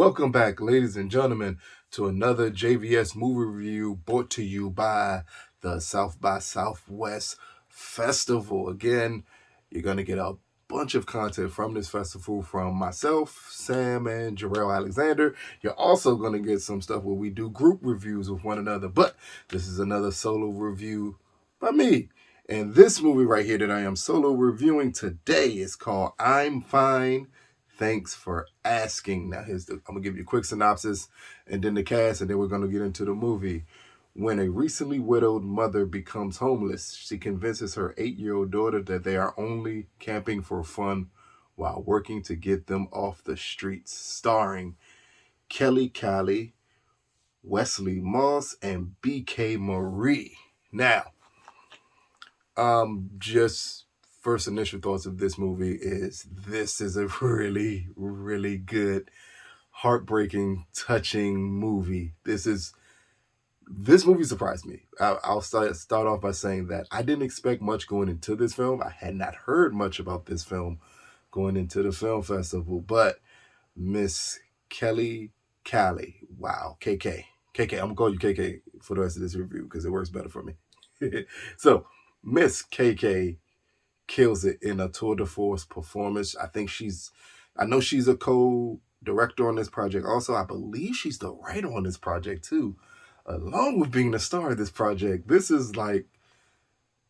Welcome back, ladies and gentlemen, to another JVS movie review brought to you by the South by Southwest Festival. Again, you're going to get a bunch of content from this festival from myself, Sam, and Jarrell Alexander. You're also going to get some stuff where we do group reviews with one another, but this is another solo review by me. And this movie right here that I am solo reviewing today is called I'm Fine. Thanks for asking. Now, I'm going to give you a quick synopsis and then the cast, and then we're going to get into the movie. When a recently widowed mother becomes homeless, she convinces her 8-year-old daughter that they are only camping for fun while working to get them off the streets. Starring Kelley, Wesley Moss, and BK Marie. Now, just first initial thoughts of this movie is this is a really, really good, heartbreaking, touching movie. This movie surprised me. I'll start off by saying that I didn't expect much going into this film. I had not heard much about this film going into the film festival, but Miss Kelley, wow, KK, I'm gonna call you KK for the rest of this review because it works better for me. So Miss KK kills it in a tour de force performance. I know she's a co-director on this project. Also, I believe she's the writer on this project too, along with being the star of this project. This is like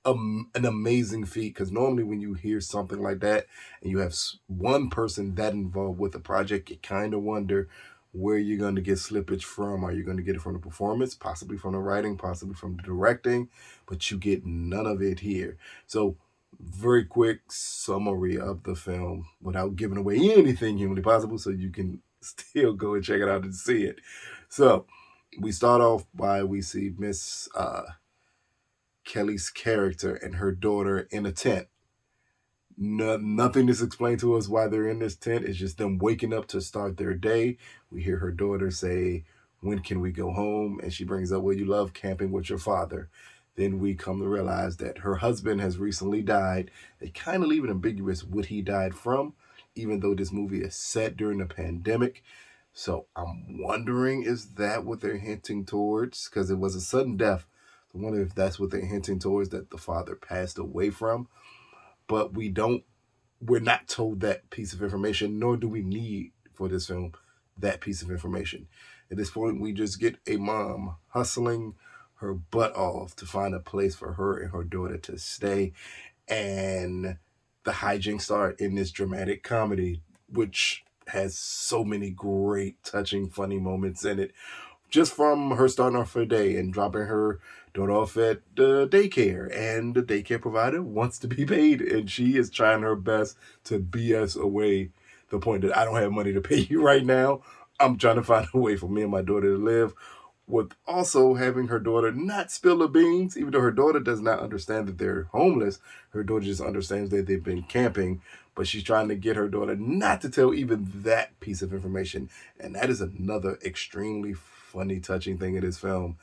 an amazing feat because normally when you hear something like that and you have one person that involved with the project, you kind of wonder where you're going to get slippage from. Are you going to get it from the performance, possibly from the writing, possibly from the directing, but you get none of it here. So very quick summary of the film without giving away anything humanly possible so you can still go and check it out and see it. So we start off by we see Miss Kelley's character and her daughter in a tent. Nothing is explained to us why they're in this tent. It's just them waking up to start their day. We hear her daughter say, "When can we go home?" And she brings up, "Well, you love camping with your father." Then we come to realize that her husband has recently died. They kind of leave it ambiguous what he died from, even though this movie is set during the pandemic. So I'm wondering, is that what they're hinting towards? Because it was a sudden death. I wonder if that's what they're hinting towards, that the father passed away from. But we're not told that piece of information, nor do we need for this film that piece of information. At this point, we just get a mom hustling her butt off to find a place for her and her daughter to stay. And the hijinks start in this dramatic comedy, which has so many great, touching, funny moments in it. Just from her starting off her day and dropping her daughter off at the daycare, and the daycare provider wants to be paid, and she is trying her best to BS away the point that I don't have money to pay you right now. I'm trying to find a way for me and my daughter to live, with also having her daughter not spill the beans, even though her daughter does not understand that they're homeless. Her daughter just understands that they've been camping, but she's trying to get her daughter not to tell even that piece of information. And that is another extremely funny, touching thing in this film,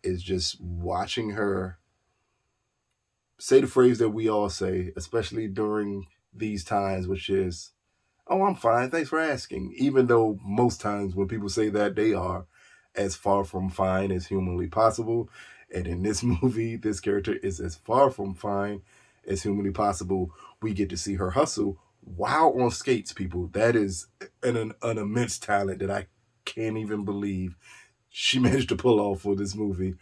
is just watching her say the phrase that we all say, especially during these times, which is, "Oh, I'm fine, thanks for asking." Even though most times when people say that, they are as far from fine as humanly possible. And in this movie, this character is as far from fine as humanly possible. We get to see her hustle while on skates, people. That is an immense talent that I can't even believe she managed to pull off for this movie.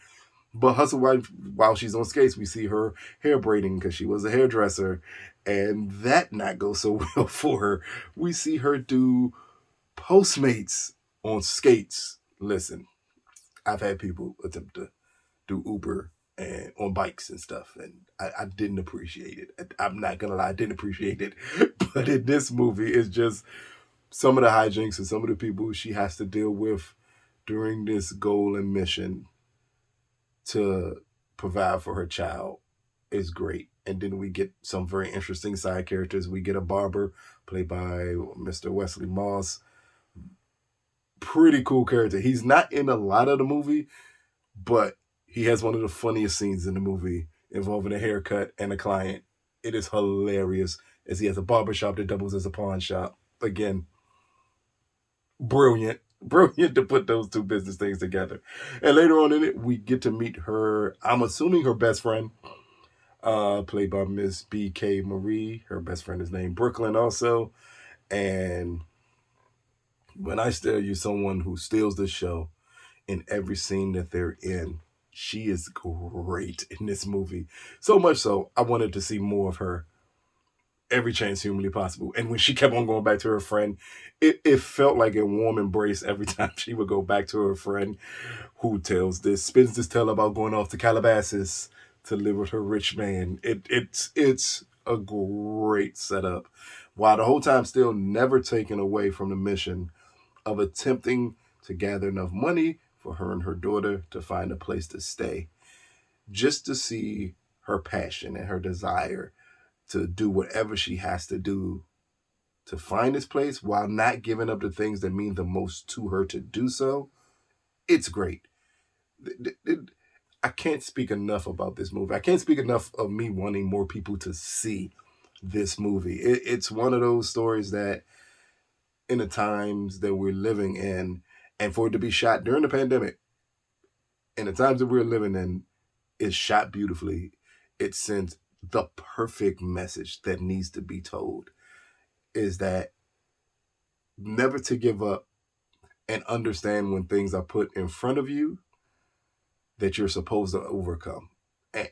But hustle while she's on skates, we see her hair braiding because she was a hairdresser, and that not go so well for her. We see her do Postmates on skates. Listen, I've had people attempt to do Uber and on bikes and stuff, and I didn't appreciate it. I'm not gonna lie, I didn't appreciate it. But in this movie, it's just some of the hijinks and some of the people she has to deal with during this goal and mission to provide for her child is great. And then we get some very interesting side characters. We get a barber played by Mr. Wesley Moss. Pretty cool character. He's not in a lot of the movie, but he has one of the funniest scenes in the movie involving a haircut and a client. It is hilarious, as he has a barbershop that doubles as a pawn shop. Again, brilliant. Brilliant to put those two business things together. And later on in it, we get to meet her, I'm assuming her best friend, played by Miss B.K. Marie. Her best friend is named Brooklyn also. And when I tell you someone who steals the show in every scene that they're in, she is great in this movie. So much so, I wanted to see more of her every chance humanly possible. And when she kept on going back to her friend, it felt like a warm embrace every time she would go back to her friend who spins this tale about going off to Calabasas to live with her rich man. It's a great setup. While the whole time still never taken away from the mission of attempting to gather enough money for her and her daughter to find a place to stay. Just to see her passion and her desire to do whatever she has to do to find this place while not giving up the things that mean the most to her to do so. It's great. I can't speak enough about this movie. I can't speak enough of me wanting more people to see this movie. It's one of those stories that, in the times that we're living in, and for it to be shot during the pandemic, in the times that we're living in, is shot beautifully. It sends the perfect message that needs to be told, is that never to give up and understand when things are put in front of you that you're supposed to overcome.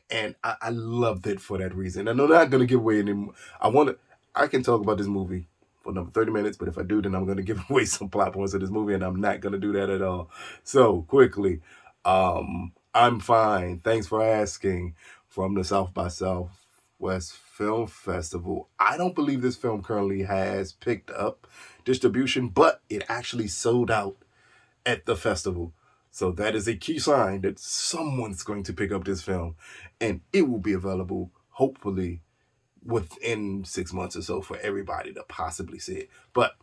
And I loved it for that reason. I'm not going to give away any more. I can talk about this movie for another 30 minutes, but if I do, then I'm going to give away some plot points of this movie, and I'm not going to do that at all. So, quickly, I'm fine. Thanks for asking. From the South by Southwest Film Festival. I don't believe this film currently has picked up distribution, but it actually sold out at the festival. So that is a key sign that someone's going to pick up this film, and it will be available, hopefully, within 6 months or so for everybody to possibly see it. But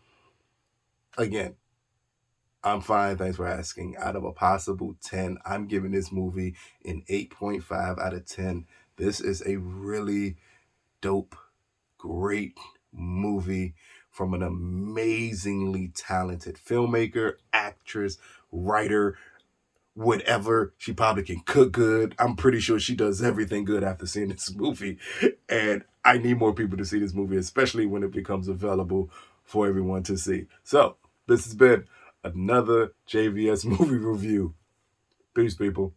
again, I'm fine. Thanks for asking. Out of a possible 10, I'm giving this movie an 8.5 out of 10. This is a really dope, great movie from an amazingly talented filmmaker, actress, writer, whatever. She probably can cook good. I'm pretty sure she does everything good after seeing this movie. And I need more people to see this movie, especially when it becomes available for everyone to see. So, this has been another JVS movie review. Peace, people.